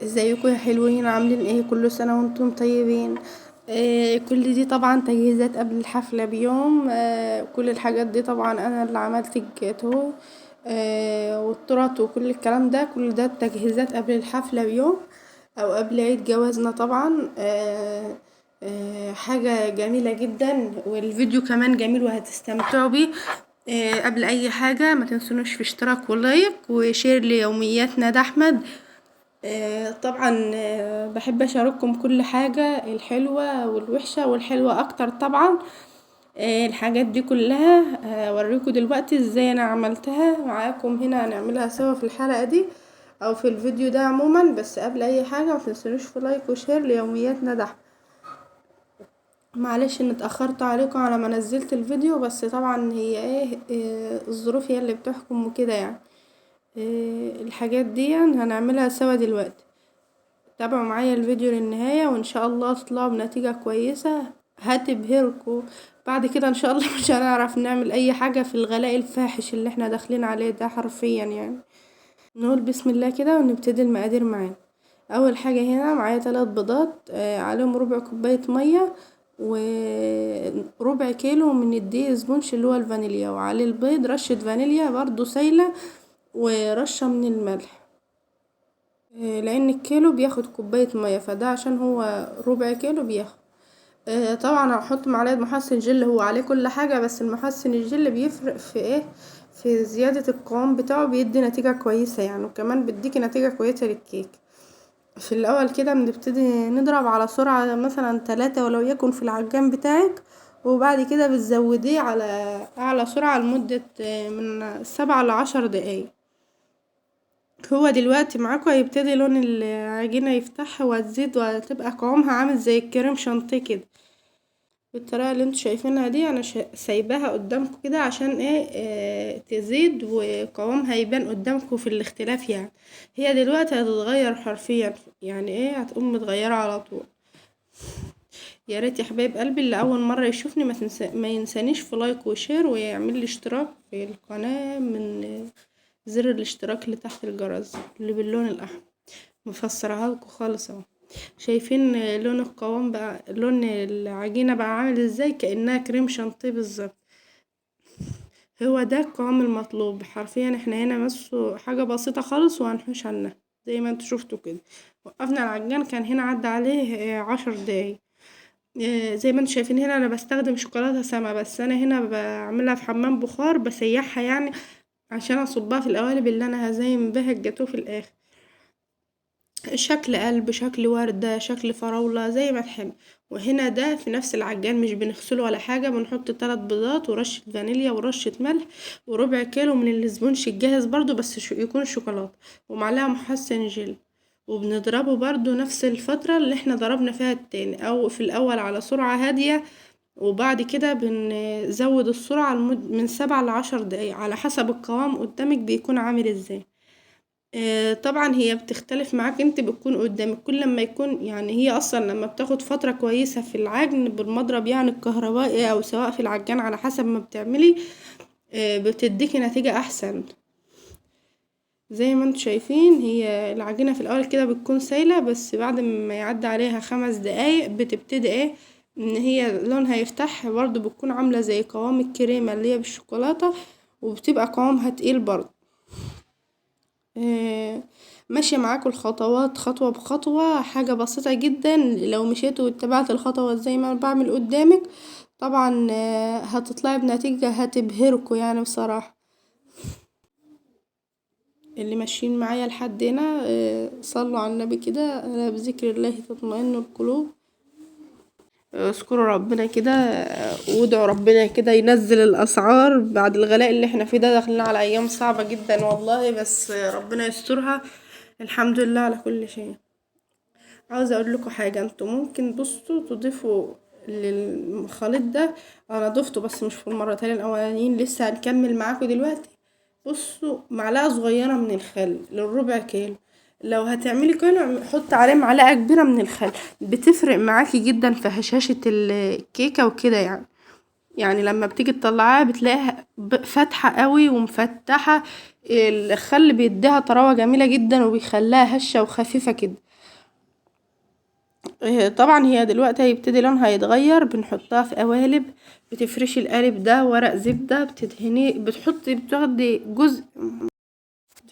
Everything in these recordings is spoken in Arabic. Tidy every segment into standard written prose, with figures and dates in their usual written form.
ازيكم يا حلوين؟ عاملين ايه؟ كل سنة وانتم طيبين. كل دي طبعا تجهيزات قبل الحفلة بيوم. كل الحاجات دي طبعا انا اللي عملت الجاتو والتورت وكل الكلام ده، كل ده تجهيزات قبل الحفلة بيوم او قبل عيد جوازنا طبعا. حاجة جميلة جدا، والفيديو كمان جميل وهتستمتعوا بيه. قبل اي حاجة ما تنسونوش في اشتراك ولايك وشير ليومياتنا ده احمد. طبعا بحب اشارككم كل حاجة الحلوة والوحشة، والحلوة اكتر طبعا. الحاجات دي كلها اوريكم دلوقتي ازاي انا عملتها معاكم هنا، هنعملها سوا في الحلقة دي او في الفيديو ده عموما. بس قبل اي حاجة ما تنسونوش في لايك وشير ليومياتنا ده. معلش ان اتأخرت عليكم على ما نزلت الفيديو، بس طبعا هي ايه، الظروف هي اللي بتحكم وكده يعني. الحاجات دي هنعملها سوا دلوقتي. تابعوا معايا الفيديو للنهاية وان شاء الله تطلعوا بنتيجة كويسة هتبهركم. بعد كده ان شاء الله مش هنعرف نعمل اي حاجة في الغلاء الفاحش اللي احنا داخلين عليه ده حرفيا يعني. نقول بسم الله كده ونبتدي المقادير معانا. اول حاجة هنا معايا 3 بيضات، عليهم ربع كوباية مية، وربع كيلو من الدقيق سبونش اللي هو الفانيليا، وعلى البيض رشة فانيليا برضو سايلة، ورشة من الملح. لان الكيلو بياخد كوباية مية، فده عشان هو ربع كيلو بياخد. طبعا هحط معلقة محسن جل، هو عليه كل حاجة بس المحسن الجل بيفرق في ايه، في زيادة القوام بتاعه، بيدي نتيجة كويسة يعني، وكمان بيديكي نتيجة كويسة للكيك. في الاول كده بنبتدي نضرب على سرعة مثلا 3 ولو يكن في العجان بتاعك، وبعد كده بتزوديه على اعلى سرعة لمدة من 7 ل10 دقايق. هو دلوقتي معاكم هيبتدي لون العجينة يفتح وهتزيد وهتبقى قوامها عامل زي الكريم شانتيه كده، بالطريقة اللي انتوا شايفينها دي. انا سايباها قدامكم كده عشان ايه، تزيد وقوامها يبان قدامكم في الاختلاف يعني. هي دلوقتي هتتغير حرفيا يعني، ايه، هتقوم متغيرة على طول. يا ريت يا حبايب قلبي اللي اول مرة يشوفني ما ينسانيش في لايك وشير ويعمل لي اشتراك في القناة من زر الاشتراك اللي تحت الجرس اللي باللون الاحمر. مفسرها لكم خالص اهو. شايفين لون القوام بقى، لون العجينة بقى عامل ازاي، كأنها كريم شانتيه بالظبط. هو ده القوام المطلوب حرفيا. احنا هنا بس حاجة بسيطة خالص وهنحوش عنها زي ما انتوا شفتوا كده. وقفنا العجان كان هنا عدى عليه 10 دقايق. زي ما انتوا شايفين هنا انا بستخدم شوكولاتة سما، بس انا هنا بعملها في حمام بخار بسيحها يعني عشان اصبها في القوالب اللي انا هزين بها الجاتوه في الاخر. شكل قلب، شكل وردة، شكل فراولة، زي ما تحب. وهنا ده في نفس العجان مش بنغسله ولا حاجة، بنحط 3 بيضات ورشة فانيليا ورشة ملح وربع كيلو من الاسبونش الجاهز برضو بس يكون شوكولاتة، ومعلقة محسن جل. وبنضربه برضو نفس الفترة اللي احنا ضربنا فيها التاني، او في الاول على سرعة هادية، وبعد كده بنزود السرعة من 7 ل10 دقايق على حسب القوام قدامك بيكون عامل ازاي. طبعا هي بتختلف معاك انت، بتكون قدامك كل لما يكون يعني، هي اصلا لما بتاخد فترة كويسة في العجن بالمضرب يعني الكهربائي او سواء في العجان على حسب ما بتعملي، بتديكي نتيجة احسن. زي ما انتوا شايفين هي العجينة في الاول كده بتكون سايلة، بس بعد ما يعدي عليها 5 دقايق بتبتدي ايه، ان هي لونها يفتح برضو، بتكون عاملة زي قوام الكريمة اللي هي بالشوكولاتة، وبتبقى قوامها تقيل برضو. ماشية معاكم الخطوات خطوة بخطوة، حاجة بسيطة جدا. لو مشيتوا واتبعت الخطوات زي ما أنا بعمل قدامك طبعا هتطلعي بنتيجة هتبهركوا يعني بصراحة. اللي ماشيين معايا لحد هنا صلوا على النبي كده، ألا بذكر الله تطمئن القلوب. اذكروا ربنا كده، وادعوا ربنا كده ينزل الاسعار بعد الغلاء اللي احنا فيه ده. داخلين على ايام صعبة جدا والله، بس ربنا يسترها. الحمد لله على كل شيء. عاوزة اقول لكم حاجة، انتوا ممكن بصوا تضيفوا للخليط ده، انا ضفته بس مش في المرتين الاولانيين، لسه هنكمل معاكم دلوقتي. بصوا معلقة صغيرة من الخل للربع كيلو، لو هتعملي كيلو حط عليه معلقة كبيرة من الخل، بتفرق معاكي جدا في هشاشة الكيكة وكده يعني. يعني لما بتيجي تطلعيها بتلاقيها فاتحة قوي ومفتحة. الخل بيديها طراوة جميلة جدا وبيخليها هشة وخفيفة كده. طبعا هي دلوقتي هيبتدي لونها يتغير، بنحطها في قوالب، بتفرشي القالب ده ورق زبدة، بتدهني، بتاخدي جزء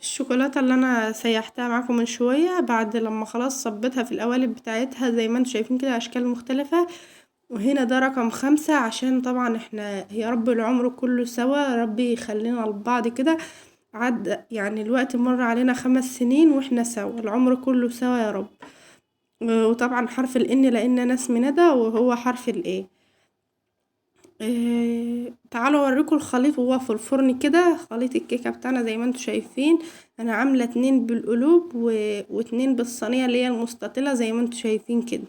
الشوكولاتة اللي انا سيحتها معاكم من شوية، بعد لما خلاص صبيتها في القوالب بتاعتها زي ما انتم شايفين كده اشكال مختلفة. وهنا ده رقم 5 عشان طبعا احنا يا رب العمر كله سوا، ربي يخلينا لبعض كده. عد يعني الوقت مر علينا 5 سنين واحنا سوا، العمر كله سوا يا رب. وطبعا حرف الان لان انا اسمي ندى وهو حرف الايه. تعالوا اوريكم الخليط وهو في الفرن كده. خليط الكيكه بتاعنا زي ما انتم شايفين، انا عامله 2 بالقلوب و2 بالصينيه اللي هي المستطيله زي ما انتم شايفين كده.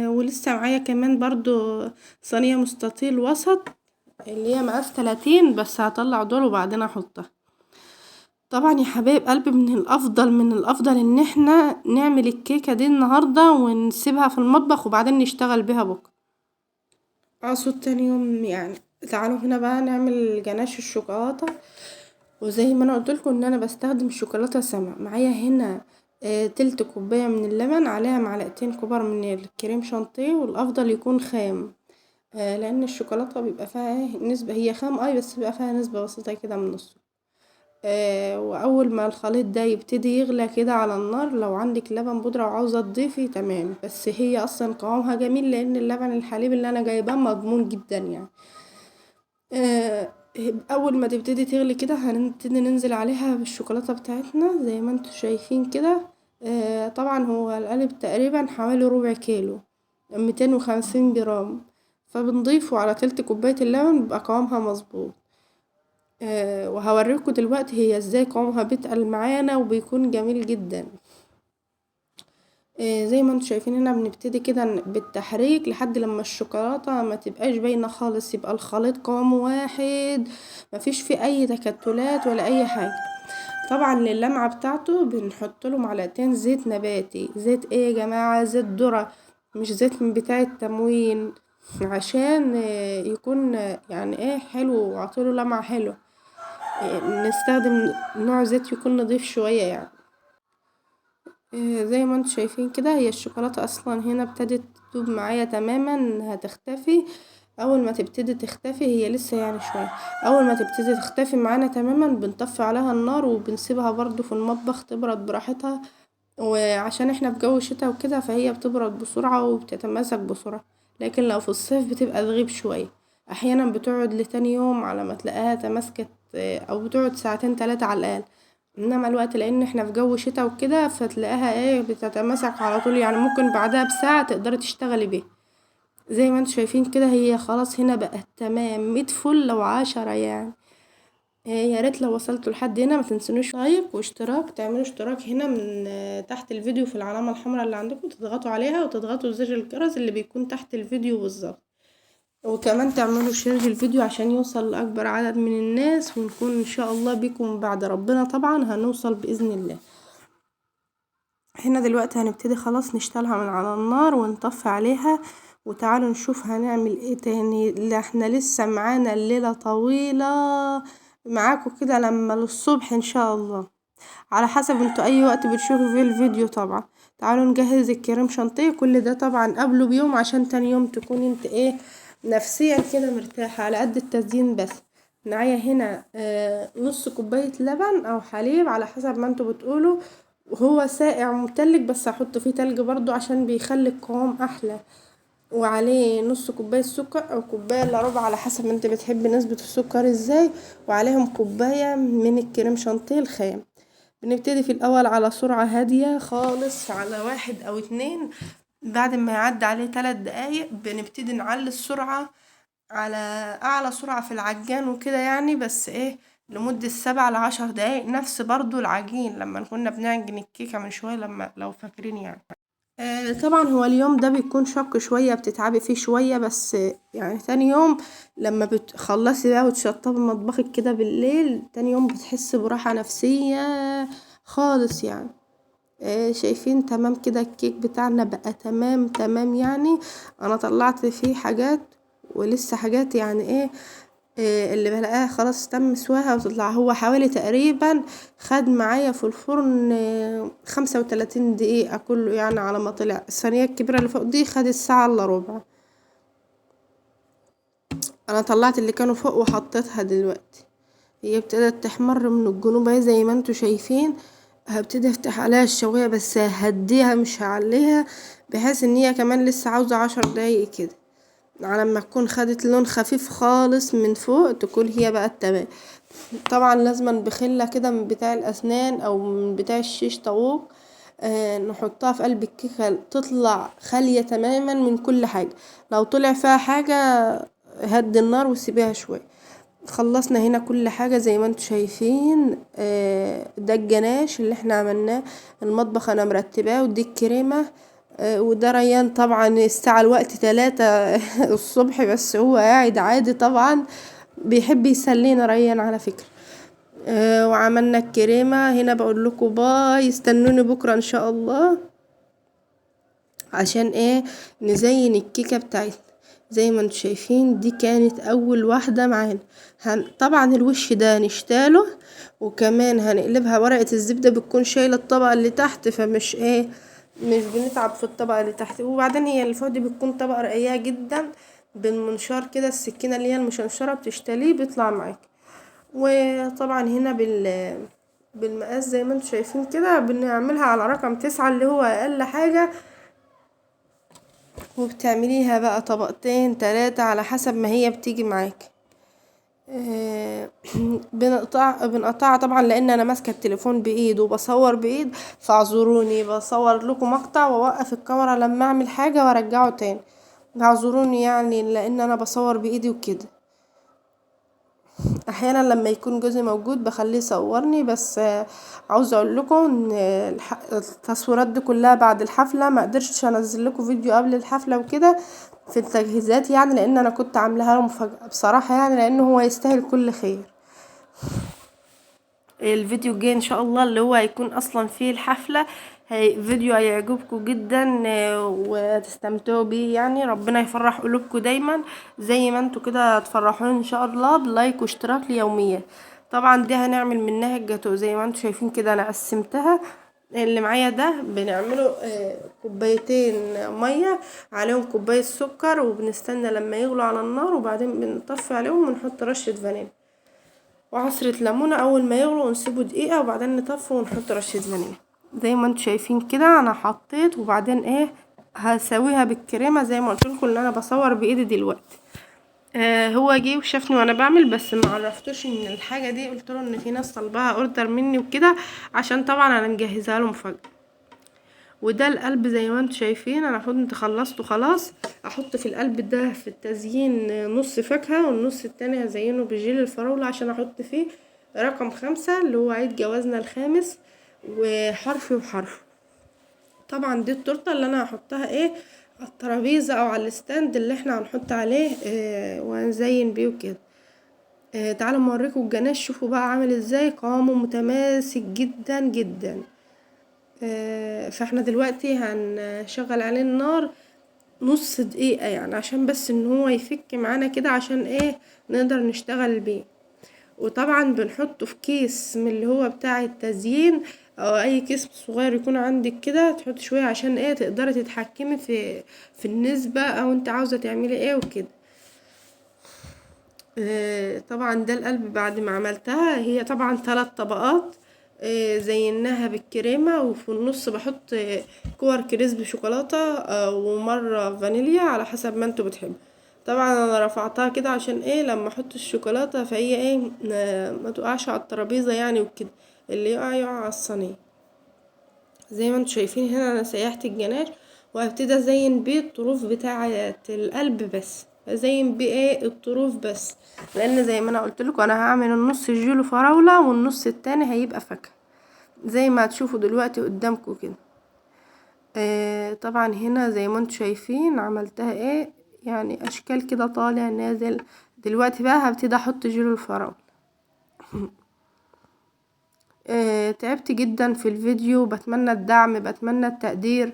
ولسه معايا كمان برضو صينيه مستطيل وسط اللي هي مقاس 30، بس هطلع دول وبعدين احطها. طبعا يا حبايب قلبي من الافضل ان احنا نعمل الكيكه دي النهارده ونسيبها في المطبخ وبعدين نشتغل بيها بكره. اقصد تاني يوم يعني. تعالوا هنا بقى نعمل جناش الشوكولاته. وزي ما انا قلتلكوا ان انا بستخدم شوكولاته سما. معايا هنا تلت كوبايه من اللبن، عليها معلقتين كبار من الكريم شانتيه، والافضل يكون خام. لان الشوكولاته بيبقى فيها نسبه، هي خام بس بيبقى فيها نسبه بسيطه كده من السكر. واول ما الخليط ده يبتدي يغلى كده على النار، لو عندك لبن بودرة وعاوزة تضيفي تمام، بس هي اصلا قوامها جميل لان اللبن الحليب اللي انا جايباه مضمون جدا يعني. آه، اول ما تبتدي تغلي كده هنبتدي ننزل عليها بالشوكولاتة بتاعتنا زي ما انتوا شايفين كده. طبعا هو القالب تقريبا حوالي ربع كيلو، 250 جرام، فبنضيفه على تلت كوباية اللبن بيبقى قوامها مظبوط. وهوريكم دلوقتي هي ازاي قوامها بيتقل معانا وبيكون جميل جدا. زي ما انتم شايفين هنا بنبتدي كده بالتحريك لحد لما الشوكولاتة ما تبقاش باينة خالص، يبقى الخليط قوامه واحد، مفيش فيه اي تكتلات ولا اي حاجة. طبعا للمعة بتاعته بنحط له معلقتين زيت نباتي. زيت ايه يا جماعة؟ زيت ذرة، مش زيت من بتاع التموين، عشان يكون يعني حلو وعطيله لمعة حلو. نستخدم نوع زيت يكون نضيف شوية يعني. زي ما انتم شايفين كده هي الشوكولاتة اصلا هنا ابتدت تدوب معايا تماما، هتختفي. اول ما تبتدي تختفي، هي لسه يعني شوية، اول ما تبتدي تختفي معانا تماما بنطفي عليها النار وبنسيبها برضو في المطبخ تبرد براحتها. وعشان احنا في جو شتا وكده فهي بتبرد بسرعة وبتتماسك بسرعة، لكن لو في الصيف بتبقى تغيب شوية، احيانا بتقعد لتاني يوم على ما تلاقيها تماسكت، او بتقعد ساعتين 3 على الاقل. انما الوقت لان احنا في جو شتا وكده فتلاقيها بتتماسك على طول، يعني ممكن بعدها بساعة تقدري تشتغلي بيها. زي ما انتم شايفين كده هي خلاص هنا بقت تمام 100 فل لو 10 يعني. يا ريت لو وصلتوا لحد هنا ما تنسونوش لايك واشتراك، تعملوا اشتراك هنا من تحت الفيديو في العلامة الحمراء اللي عندكم، تضغطوا عليها وتضغطوا زر الجرس اللي بيكون تحت الفيديو بالظبط. وكمان تعملوا شير الفيديو عشان يوصل لأكبر عدد من الناس، ونكون ان شاء الله بكم بعد ربنا طبعا هنوصل بإذن الله. هنا دلوقتي هنبتدي خلاص نشتغلها من على النار ونطفي عليها. وتعالوا نشوف هنعمل ايه تاني، اللي احنا لسه معانا الليلة طويلة معاكم كده لما للصبح ان شاء الله، على حسب انتوا اي وقت بتشوفوا فيه الفيديو طبعا. تعالوا نجهز الكريم شانتيه، كل ده طبعا قبله بيوم عشان تاني يوم تكون انت نفسيا كده مرتاحة على قد التزيين بس. معايا هنا نص كوباية لبن او حليب على حسب ما انتوا بتقولوا، وهو ساقع متلج بس هحط فيه تلج برضو عشان بيخلي القوام احلى. وعليه نص كوباية سكر او كوباية الا ربع على حسب ما انت بتحبي نسبة السكر ازاي، وعليهم كوباية من الكريم شانتيه الخام. بنبتدي في الاول على سرعة هادية خالص، على 1 أو 2، بعد ما يعدي عليه 3 دقايق بنبتدي نعلي السرعة على اعلى سرعة في العجان وكده يعني، بس لمدة 7 ل10 دقايق، نفس برضو العجين لما كنا بنعجن الكيكة من شوية لما لو فاكرين يعني. طبعا هو اليوم ده بيكون شق شوية، بتتعبي فيه شوية، بس يعني تاني يوم لما بتخلصي بقى وتشطبي مطبخك كده بالليل، تاني يوم بتحسي براحة نفسية خالص يعني. شايفين تمام كده الكيك بتاعنا بقى تمام تمام يعني. انا طلعت فيه حاجات ولسه حاجات يعني اللي بلاقيها خلاص تم سواها وتطلع. هو حوالي تقريبا خد معايا في الفرن 35 دقيقة كله، يعني على ما طلع. الصينية الكبيرة اللي فوق دي خدت ساعة الا ربع. انا طلعت اللي كانوا فوق وحطيتها دلوقتي. هي ابتدت تحمر من الجنوب اهي زي ما انتوا شايفين. هبتدي افتح عليها الشواية بس ههديها مش هعليها، بحيث ان هي كمان لسه عاوزة 10 دقايق كده على ما تكون خدت لون خفيف خالص من فوق، تكون هي بقى تمام. طبعا لازما بخلة كده من بتاع الاسنان او من بتاع الشيش طاووق، نحطها في قلب الكيكة تطلع خالية تماما من كل حاجة. لو طلع فيها حاجة هدي النار وسيبيها شوية. خلصنا هنا كل حاجة زي ما انتوا شايفين. ده الجناش اللي احنا عملناه. المطبخ انا مرتباه، ودي الكريمة. وده ريان طبعا الساعة الوقت 3 الصبح، بس هو قاعد عادي طبعا بيحب يسلينا ريان على فكرة. وعملنا الكريمة هنا. بقول لكم باي، استنوني بكرة ان شاء الله عشان ايه نزين الكيكة بتاعتنا. زي ما انتوا شايفين دي كانت اول واحدة معانا. طبعا الوش ده نشتاله، وكمان هنقلبها ورقة الزبدة بتكون شايلة الطبقة اللي تحت، فمش ايه مش بنتعب في الطبقة اللي تحت. وبعدين هي اللي فوق دي بتكون طبقة رقيقة جدا، بالمنشار كده السكينة اللي هي المشنشرة بتشتليه بيطلع معاك. وطبعا هنا بالمقاس زي ما انتوا شايفين كده بنعملها على رقم 9 اللي هو اقل حاجة، وبتعمليها بقى طبقتين 3 على حسب ما هي بتيجي معاك. بنقطعها طبعا لان انا ماسكه التليفون بايد وبصور بايد، فاعذروني بصور لكم مقطع واوقف الكاميرا لما اعمل حاجه وارجعه تاني. اعذروني يعني لان انا بصور بايدي وكده. احيانا لما يكون جوزي موجود بخليه يصورني، بس عاوزه اقول لكم ان التصويرات دي كلها بعد الحفله، ما قدرتش انزل لكم فيديو قبل الحفله وكده في التجهيزات، يعني لان انا كنت عاملاها له مفاجاه بصراحه، يعني لانه هو يستاهل كل خير. الفيديو الجاي ان شاء الله اللي هو هيكون اصلا فيه الحفله، فيديو هيعجبكم جدا وتستمتعوا بيه. يعني ربنا يفرح قلوبكم دايما زي ما انتوا كده تفرحون ان شاء الله بلايك واشتراك ليوميا. طبعا دي هنعمل منها الجاتو زي ما انتوا شايفين كده. انا قسمتها. اللي معايا ده بنعمله كوبايتين ميه عليهم كوبايه سكر، وبنستنى لما يغلوا على النار، وبعدين بنطفي عليهم ونحط رشه فانيليا وعصرة ليمونة اول ما يغلوا، ونسيبه دقيقة وبعدين نطفي ونحط رشة فانيليا. زي ما انتوا شايفين كده انا حطيت، وبعدين ايه هسويها بالكريمة زي ما قلت لكم اللي انا بصور بايدي دلوقتي. هو جه وشافني وانا بعمل، بس ما عرفتوش ان الحاجة دي، قلت له ان في ناس طلبها اوردر مني وكده، عشان طبعا انا مجهزها له مفاجأة. وده القلب زي ما انتوا شايفين. انا كنت خلصته خلاص. احط في القلب ده في التزيين نص فاكهة، والنص التاني هزينه بجيل الفراولة عشان احط فيه رقم 5 اللي هو عيد جوازنا الخامس، وحرفي وحرف. طبعا دي التورته اللي انا هحطها ايه على الترابيزه او على الستاند اللي احنا هنحط عليه وهنزين بيه وكده. تعالوا اوريكم الجناش، شوفوا بقى عامل ازاي، قوامه متماسك جدا جدا. فاحنا دلوقتي هنشغل عليه النار نص دقيقة، يعني عشان بس ان هو يفك معانا كده، عشان ايه نقدر نشتغل بيه. وطبعا بنحطه في كيس من اللي هو بتاع التزيين، او اي كيس صغير يكون عندك كده، تحط شوية عشان ايه تقدري تتحكمي في النسبة، او انت عاوزة تعملي ايه وكده. طبعا ده القلب بعد ما عملتها. هي طبعا 3 طبقات. زيناها بالكريمة، وفي النص بحط كور كريسبي شوكولاتة ومرة فانيليا على حسب ما انتوا بتحبوا. طبعا انا رفعتها كده عشان ايه لما احط الشوكولاتة فهي ايه ما تقعش على الترابيزة يعني وكده، اللي يقع على الصينية. زي ما انتوا شايفين هنا انا سيحت الجناش، وهبتدي ازين بيه الطروف بتاعة القلب، بس ازين بيه ايه الطروف بس، لان زي ما انا قلت لكم انا هعمل النص جيلو فراولة والنص التاني هيبقى فاكهة زي ما هتشوفوا دلوقتي قدامكم كده. طبعا هنا زي ما انتوا شايفين عملتها ايه يعني اشكال كده طالع نازل. دلوقتي بقى هبتدي احط جيلو الفراولة. تعبت جدا في الفيديو، بتمنى الدعم، بتمنى التقدير،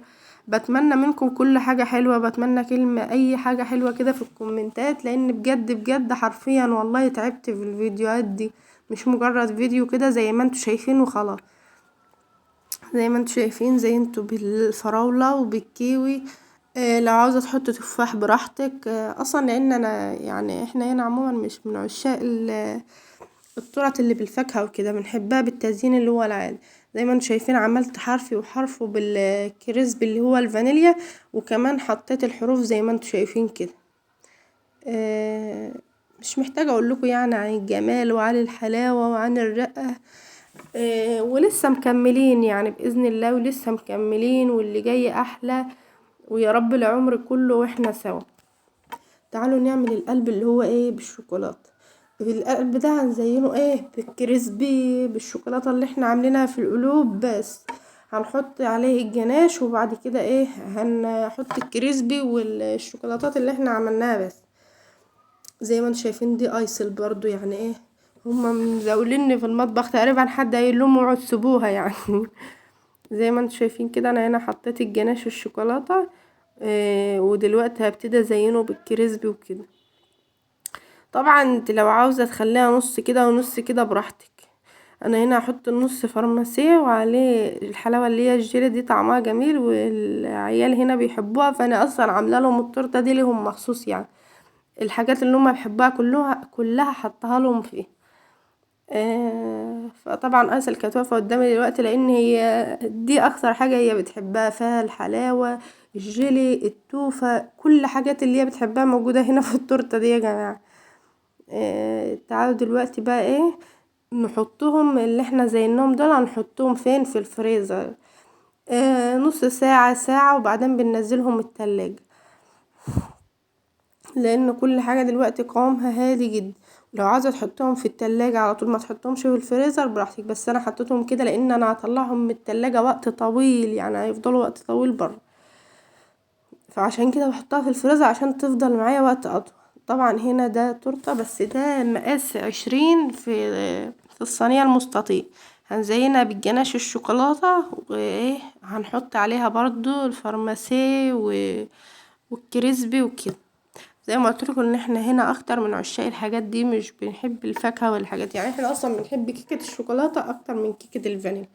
بتمنى منكم كل حاجة حلوة، بتمنى كلمة اي حاجة حلوة كده في الكومنتات، لان بجد بجد حرفيا والله تعبت في الفيديوهات دي، مش مجرد فيديو كده زي ما انتوا شايفين وخلاص. زي ما انتوا شايفين زينته بالفراولة وبالكيوي. لو عاوزة تحط تفاح براحتك. اصلا لان انا يعني احنا هنا عموما مش من عشاق التورت اللي بالفاكهة وكده، بنحبها بالتزيين اللي هو العادي. زي ما انتوا شايفين عملت حرفي وحرفه بالكريسبي اللي هو الفانيليا، وكمان حطيت الحروف زي ما انتوا شايفين كده. مش محتاجة اقول لكم يعني عن الجمال وعن الحلاوة وعن الرقة. ولسه مكملين يعني بإذن الله، ولسه مكملين واللي جاي احلى، ويا رب العمر كله واحنا سوا. تعالوا نعمل القلب اللي هو ايه بالشوكولاتة. القلب ده هنزينه ايه بالكريسبي بالشوكولاتة اللي احنا عاملينها في القلوب، بس هنحط عليه الجناش وبعد كده ايه هنحط الكريسبي والشوكولاتات اللي احنا عملناها بس. زي ما انتم شايفين دي ايسل برضو يعني ايه، هما مزاوليني في المطبخ تقريبا، حد قايل لهم اقعدوا سيبوها يعني. زي ما انتم شايفين كده انا هنا حطيت الجناش والشوكولاتة. ودلوقتي هبتدي ازينه بالكريسبي وكده. طبعا انت لو عاوزة تخليها نص كده ونص كده براحتك. انا هنا هحط النص فرماسيه وعليه الحلاوه اللي هي الجيلي دي، طعمها جميل والعيال هنا بيحبوها، فانا اصلا عامله لهم التورته دي لهم مخصوص يعني. الحاجات اللي هم بيحبوها كلها حطها لهم فيه. فطبعا ايسل كانت واقفه قدامي دلوقتي لان هي دي اكتر حاجه هي بتحبها، فيها الحلاوه الجيلي التوفه، كل حاجات اللي هي بتحبها موجوده هنا في التورته دي يا جماعه. تعالوا دلوقتي بقى ايه نحطهم اللي احنا زينهم دول، هنحطهم فين في الفريزر. نص ساعة ساعة وبعدين بننزلهم التلاجة، لان كل حاجة دلوقتي قوامها هادي جدا. لو عايزة تحطهم في التلاجة على طول ما تحطهمش في الفريزر براحتك، بس انا حطيتهم كده لان انا هطلعهم من التلاجة وقت طويل، يعني هيفضلوا وقت طويل بره، فعشان كده بحطها في الفريزر عشان تفضل معايا وقت اطول. طبعا هنا ده تورته بس ده مقاس 20 في الصينية المستطيل. هنزينها بالجناش الشوكولاتة وايه هنحط عليها برضو الفرماسيه والكريسبي وكده. زي ما قلت لكم ان احنا هنا اكتر من عشاق الحاجات دي، مش بنحب الفاكهه والحاجات يعني، احنا اصلا بنحب كيكه الشوكولاته اكتر من كيكه الفانيليا.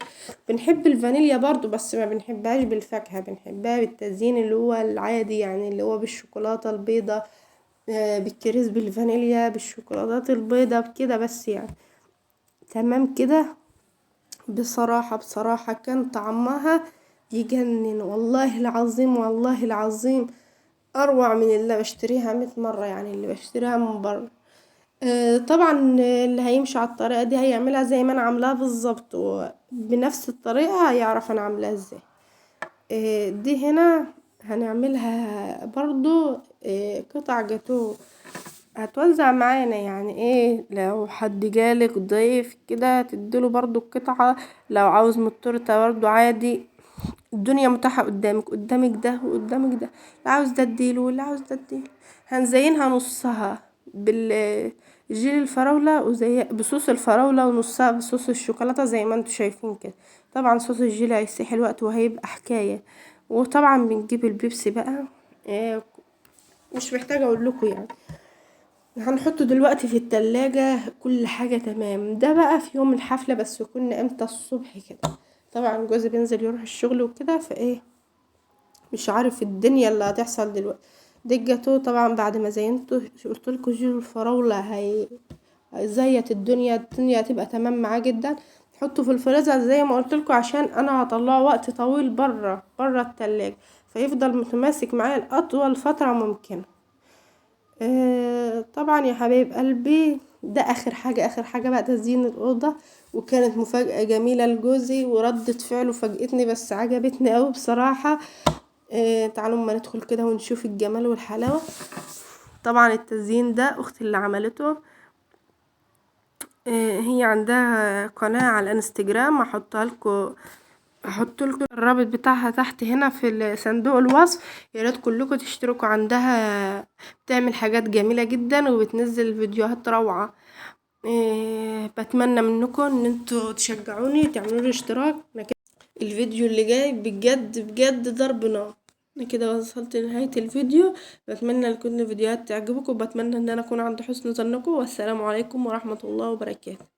بنحب الفانيليا برضو بس ما بنحبهاش بالفاكهه، بنحبها بالتزيين اللي هو العادي يعني اللي هو بالشوكولاته البيضه. بالكريسبي الفانيليا بالشوكولاتات البيضه بكده بس يعني. تمام كده. بصراحه كان طعمها يجنن والله العظيم، والله العظيم اروع من اللي بشتريها 100 مرة، يعني اللي بشتريها من بره. طبعا اللي هيمشي على الطريقة دي هيعملها زي ما انا عاملاها بالظبط، وبنفس الطريقة هيعرف انا عاملاها ازاي. دي هنا هنعملها برضو قطع جاتوه هتوزع معانا، يعني ايه لو حد جالك ضيف كده تديله برضو القطعة، لو عاوز من التورته برضو عادي. الدنيا متاحة قدامك ده وقدامك ده، اللي عاوز ده اديله واللي عاوز ده اديله. هنزينها نصها بالجيل الفراولة وزي بصوص الفراولة، ونصها بصوص الشوكولاتة زي ما انتوا شايفين كده. طبعا صوص الجيل هيسيح الوقت وهيبقى حكاية. وطبعا بنجيب البيبسي بقى. مش محتاجة اقول لكم يعني. هنحطه دلوقتي في التلاجة كل حاجة تمام. ده بقى في يوم الحفلة بس كنا امتى الصبح كده. طبعا جوزي بينزل يروح الشغل وكده فايه مش عارف الدنيا اللي هتحصل دلوقتي. ده الجاتوه طبعا بعد ما زينته قلتلكوا جيل الفراولة هيزيت الدنيا هتبقى تمام معاه جدا. حطه في الفريزر زي ما قلتلكوا عشان انا هطلعه وقت طويل بره التلاجة، فيفضل متماسك معايا لأطول فترة ممكنة. طبعا يا حبايب قلبي ده اخر حاجة بقى تزيين الأوضة. وكانت مفاجأة جميلة لجوزي وردة فعله فاجأتني بس عجبتني قوي بصراحة. تعالوا اما ندخل كده ونشوف الجمال والحلاوة. طبعا التزيين ده اختي اللي عملته. هي عندها قناة على الانستجرام هحط لكم الرابط بتاعها تحت هنا في صندوق الوصف. يا ريت كلكم تشتركوا عندها، بتعمل حاجات جميلة جدا وبتنزل فيديوهات روعة. بتمنى منكم ان انتوا تشجعوني تعملوا لي اشتراك. الفيديو اللي جاي بجد ضرب نار. انا كده وصلت لنهاية الفيديو. بتمنى ان كل الفيديوهات تعجبكم، وبتمنى ان انا اكون عند حسن ظنكم، والسلام عليكم ورحمة الله وبركاته.